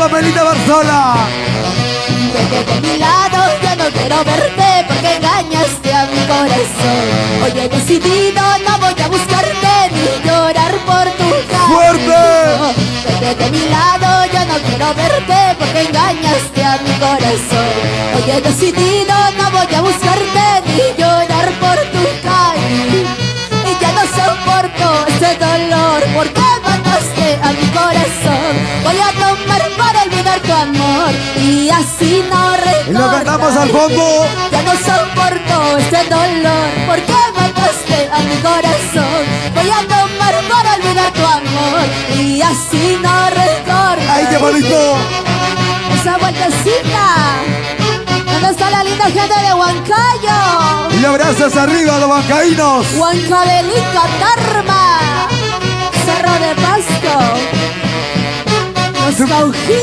Pamelita Barzola. Vete de mi lado, yo no quiero verte porque engañaste a mi corazón. Hoy he decidido, no voy a buscarte ni llorar por tu camino. ¡Fuerte! Vete de mi lado, yo no quiero verte porque engañaste a mi corazón. Hoy he decidido, no voy a buscarte ni llorar por tu camino. Y ya no soporto ese dolor porque mataste a mi corazón. Voy a tomar para olvidar tu amor y así no recordar. Y lo cantamos al fondo. Ya no soporto este dolor porque mataste a mi corazón. Voy a tomar para olvidar tu amor y así no recordar. ¡Ay, qué bonito! Esa vueltecita. ¿Dónde está la linda gente de Huancayo? Y abrazos arriba a los bancaínos. Huancavelica, Tarma, Cerro de Pasto, Los Caujitos.